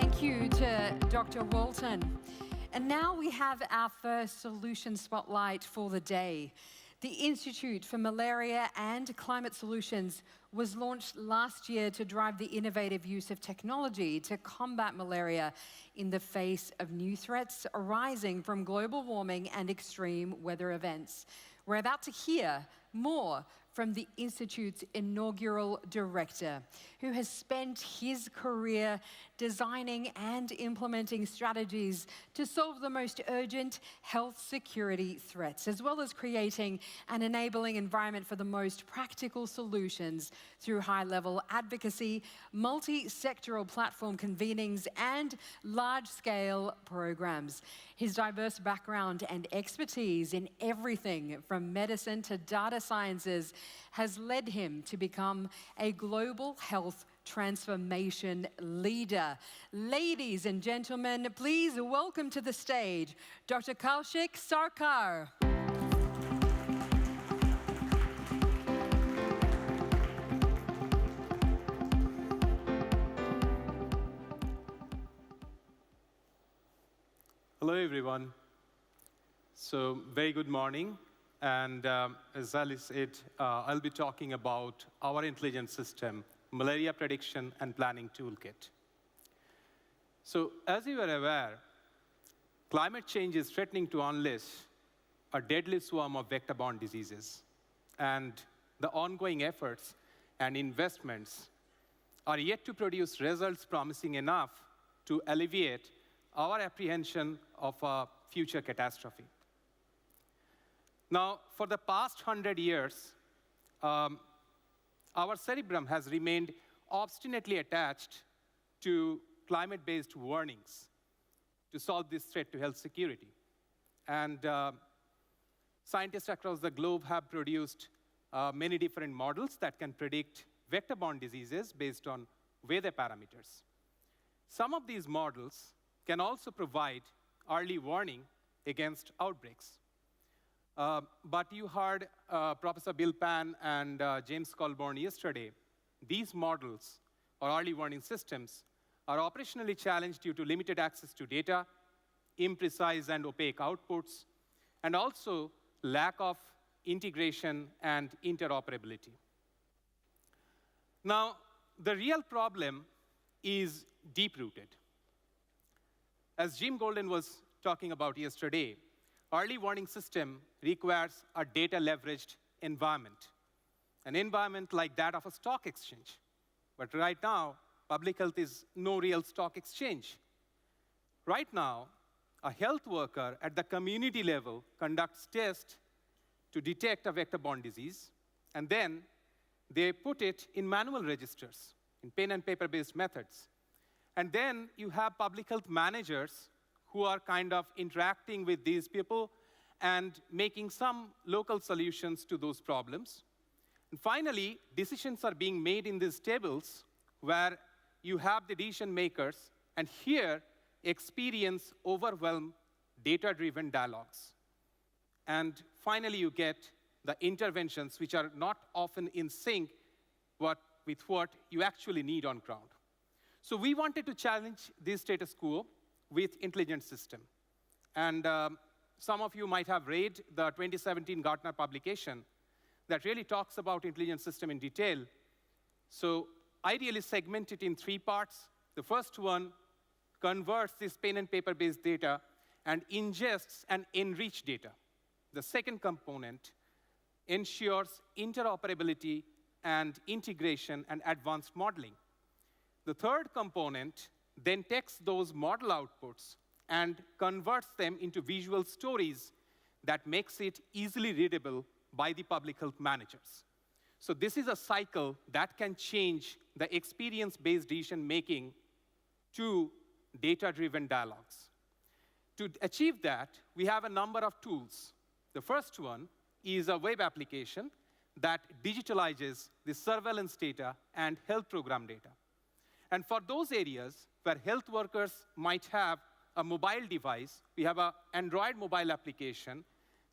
Thank you to Dr. Walton. And now we have our first solution spotlight for the day. The Institute for Malaria and Climate Solutions was launched last year to drive the innovative use of technology to combat malaria in the face of new threats arising from global warming and extreme weather events. We're about to hear more from the Institute's inaugural director, who has spent his career designing and implementing strategies to solve the most urgent health security threats, as well as creating an enabling environment for the most practical solutions through high-level advocacy, multi-sectoral platform convenings, and large-scale programs. His diverse background and expertise in everything from medicine to data sciences has led him to become a global health transformation leader. Ladies and gentlemen, please welcome to the stage Dr. Kaushik Sarkar. Hello, everyone. So, very good morning. And as Ali said, I'll be talking about our intelligence system, Malaria Prediction and Planning Toolkit. So, as you are aware, climate change is threatening to unleash a deadly swarm of vector-borne diseases. And the ongoing efforts and investments are yet to produce results promising enough to alleviate our apprehension of a future catastrophe. Now, for the past 100 years, our cerebrum has remained obstinately attached to climate-based warnings to solve this threat to health security. And scientists across the globe have produced many different models that can predict vector-borne diseases based on weather parameters. Some of these models can also provide early warning against outbreaks. But you heard Professor Bill Pan and James Colborn yesterday. These models, or early warning systems, are operationally challenged due to limited access to data, imprecise and opaque outputs, and also lack of integration and interoperability. Now, the real problem is deep-rooted. As Jim Golden was talking about yesterday, early warning system requires a data-leveraged environment, an environment like that of a stock exchange. But right now, public health is no real stock exchange. Right now, a health worker at the community level conducts tests to detect a vector-borne disease, and then they put it in manual registers, in pen and paper-based methods. And then you have public health managers who are kind of interacting with these people and making some local solutions to those problems. And finally, decisions are being made in these tables where you have the decision makers, and here experience overwhelm data-driven dialogues. And finally, you get the interventions which are not often in sync with what you actually need on ground. So we wanted to challenge this status quo with intelligence system. And some of you might have read the 2017 Gartner publication that really talks about intelligence system in detail. So I really segment it in 3 parts. The first one converts this pen and paper-based data and ingests and enriched data. The second component ensures interoperability and integration and advanced modeling. The third component then takes those model outputs and converts them into visual stories that makes it easily readable by the public health managers. So this is a cycle that can change the experience-based decision-making to data-driven dialogues. To achieve that, we have a number of tools. The first one is a web application that digitalizes the surveillance data and health program data. And for those areas where health workers might have a mobile device, we have an Android mobile application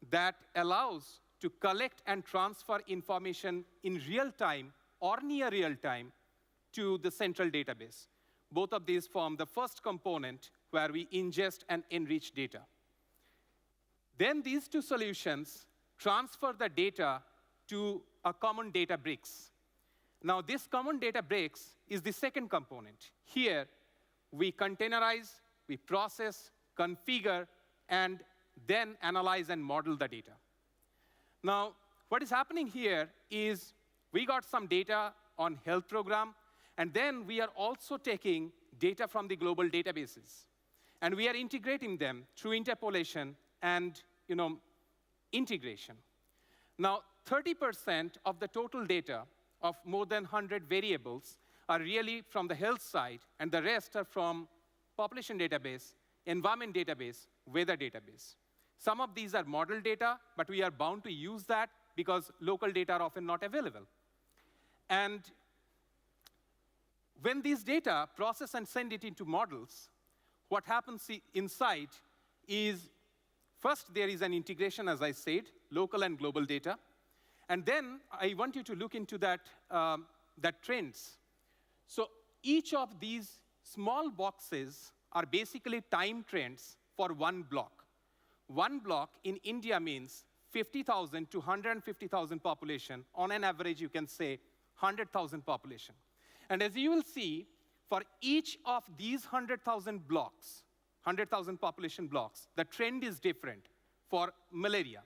that allows to collect and transfer information in real time or near real time to the central database. Both of these form the first component where we ingest and enrich data. Then these two solutions transfer the data to a common data bricks. Now, this common data bricks is the second component. Here, we containerize, we process, configure, and then analyze and model the data. Now, what is happening here is we got some data on health program, and then we are also taking data from the global databases. And we are integrating them through interpolation and integration. Now, 30% of the total data of more than 100 variables are really from the health side, and the rest are from population database, environment database, weather database. Some of these are model data, but we are bound to use that because local data are often not available. And when these data process and send it into models, what happens inside is, first, there is an integration, as I said, local and global data. And then I want you to look into that trends. So each of these small boxes are basically time trends for one block. One block in India means 50,000 to 150,000 population. On an average, you can say 100,000 population. And as you will see, for each of these 100,000 blocks, 100,000 population blocks, the trend is different for malaria.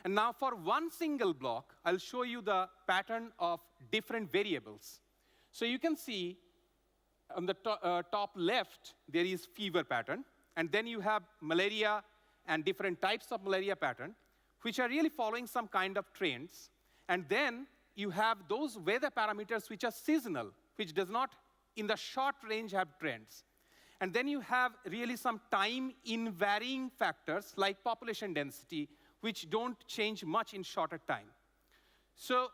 And now for one single block, I'll show you the pattern of different variables. So you can see on the top left, there is fever pattern. And then you have malaria and different types of malaria pattern, which are really following some kind of trends. And then you have those weather parameters which are seasonal, which does not, in the short range, have trends. And then you have really some time-in-varying factors like population density, which don't change much in shorter time. So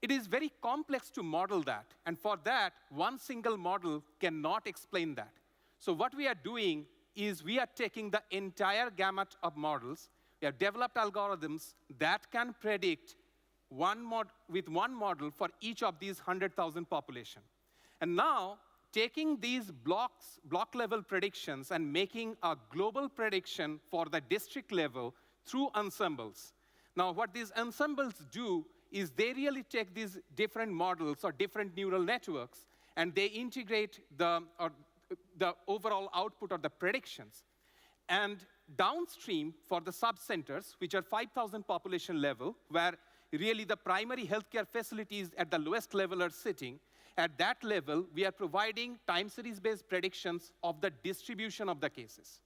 it is very complex to model that. And for that, one single model cannot explain that. So what we are doing is we are taking the entire gamut of models. We have developed algorithms that can predict with one model for each of these 100,000 population. And now, taking these block-level predictions and making a global prediction for the district level through ensembles. Now, what these ensembles do is they really take these different models or different neural networks, and they integrate the overall output or the predictions. And downstream, for the sub-centers, which are 5,000 population level, where really the primary healthcare facilities at the lowest level are sitting, at that level, we are providing time series-based predictions of the distribution of the cases.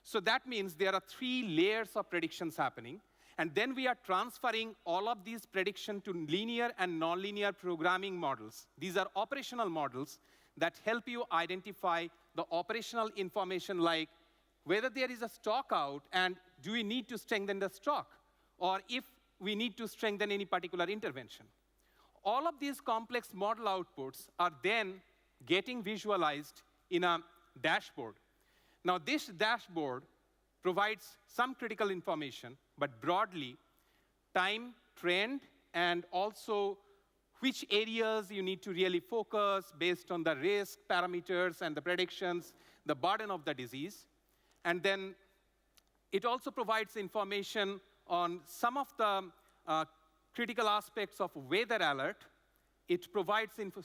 So that means there are 3 layers of predictions happening. And then we are transferring all of these predictions to linear and nonlinear programming models. These are operational models that help you identify the operational information like whether there is a stock out and do we need to strengthen the stock, or if we need to strengthen any particular intervention. All of these complex model outputs are then getting visualized in a dashboard. Now, this dashboard provides some critical information, but broadly, time, trend, and also which areas you need to really focus based on the risk parameters and the predictions, the burden of the disease. And then it also provides information on some of the critical aspects of weather alert. It provides info,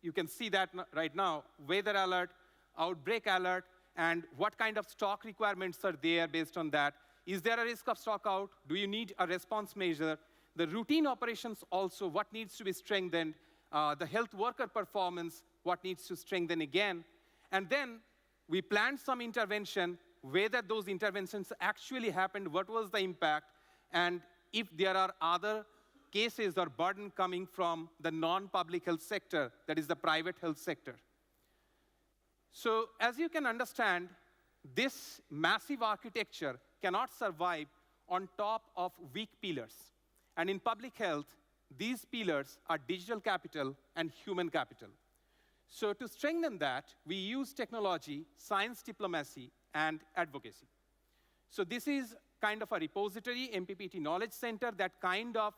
you can see that right now, weather alert, outbreak alert, and what kind of stock requirements are there based on that. Is there a risk of stock out? Do you need a response measure? The routine operations also, what needs to be strengthened, the health worker performance, what needs to strengthen again. And then we planned some intervention, whether those interventions actually happened, what was the impact, and if there are other cases or burden coming from the non-public health sector, that is the private health sector. So as you can understand, this massive architecture cannot survive on top of weak pillars. And in public health, these pillars are digital capital and human capital. So to strengthen that, we use technology, science diplomacy, and advocacy. So this is kind of a repository, MPPT Knowledge Center, that kind of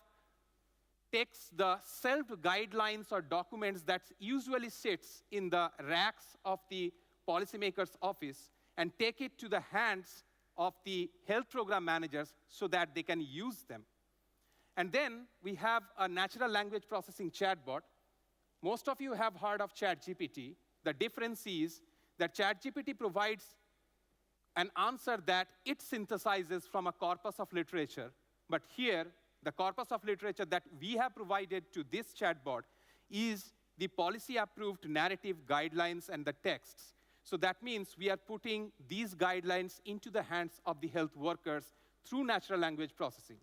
takes the self-guidelines or documents that usually sits in the racks of the policymaker's office and take it to the hands of the health program managers so that they can use them. And then we have a natural language processing chatbot. Most of you have heard of ChatGPT. The difference is that ChatGPT provides an answer that it synthesizes from a corpus of literature. But here, the corpus of literature that we have provided to this chatbot is the policy-approved narrative guidelines and the texts. So that means we are putting these guidelines into the hands of the health workers through natural language processing.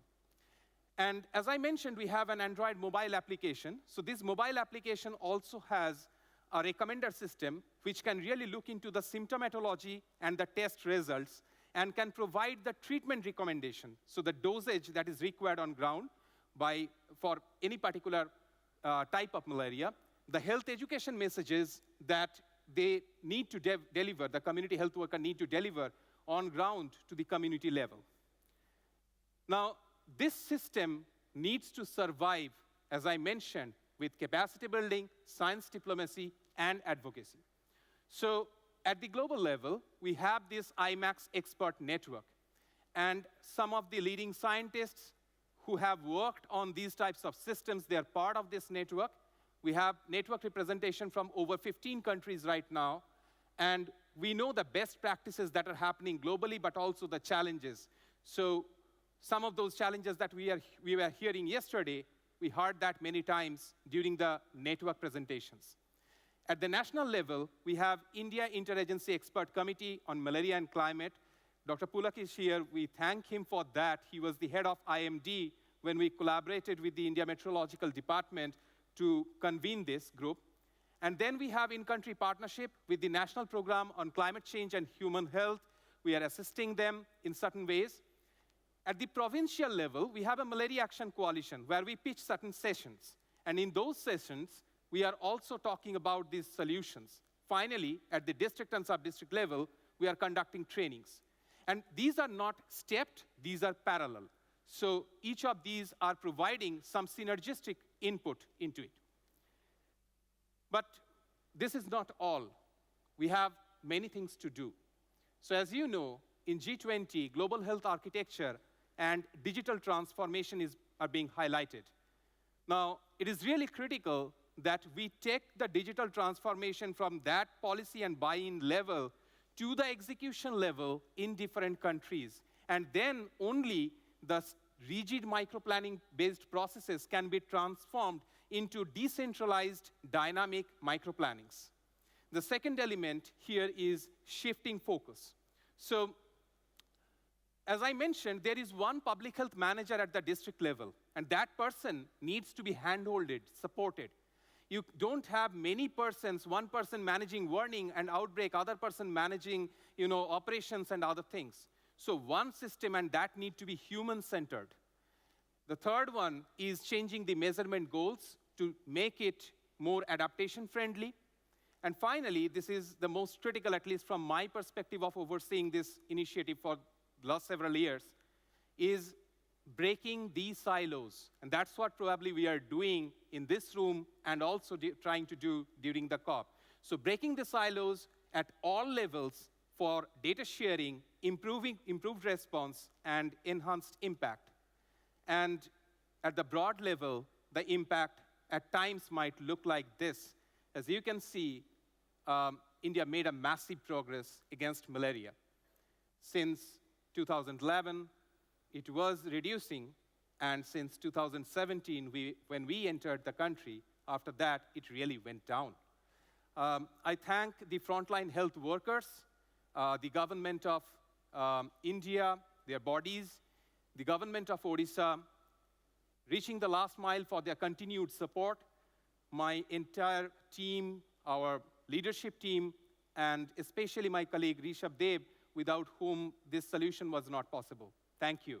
And as I mentioned, we have an Android mobile application. So this mobile application also has a recommender system which can really look into the symptomatology and the test results and can provide the treatment recommendation, so the dosage that is required on ground for any particular type of malaria, the health education messages that they need to deliver, the community health worker need to deliver on ground to the community level. Now, this system needs to survive, as I mentioned, with capacity building, science diplomacy, and advocacy. So at the global level, we have this IMACS expert network. And some of the leading scientists who have worked on these types of systems, they are part of this network. We have network representation from over 15 countries right now. And we know the best practices that are happening globally, but also the challenges. So some of those challenges that we were hearing yesterday, we heard that many times during the network presentations. At the national level, we have India Interagency Expert Committee on Malaria and Climate. Dr. Pulak is here. We thank him for that. He was the head of IMD when we collaborated with the India Meteorological Department to convene this group. And then we have in-country partnership with the National Program on Climate Change and Human Health. We are assisting them in certain ways. At the provincial level, we have a Malaria Action Coalition where we pitch certain sessions. And in those sessions, we are also talking about these solutions. Finally, at the district and sub-district level, we are conducting trainings. And these are not stepped, these are parallel. So each of these are providing some synergistic input into it. But this is not all. We have many things to do. So as you know, in G20, global health architecture and digital transformation are being highlighted. Now, it is really critical that we take the digital transformation from that policy and buy-in level to the execution level in different countries. And then only the rigid microplanning-based processes can be transformed into decentralized dynamic microplannings. The second element here is shifting focus. So, as I mentioned, there is one public health manager at the district level, and that person needs to be hand-holded, supported. You don't have many persons, one person managing warning and outbreak, other person managing operations and other things. So one system, and that need to be human-centered. The third one is changing the measurement goals to make it more adaptation-friendly. And finally, this is the most critical, at least from my perspective of overseeing this initiative for the last several years, is breaking these silos. And that's what probably we are doing in this room and also trying to do during the COP. So breaking the silos at all levels for data sharing, improved response, and enhanced impact. And at the broad level, the impact at times might look like this. As you can see, India made a massive progress against malaria. Since 2011, it was reducing, and since 2017, when we entered the country, after that, it really went down. I thank the frontline health workers, the government of India, their bodies, the government of Odisha, reaching the last mile for their continued support, my entire team, our leadership team, and especially my colleague Rishabh Deb, without whom this solution was not possible. Thank you.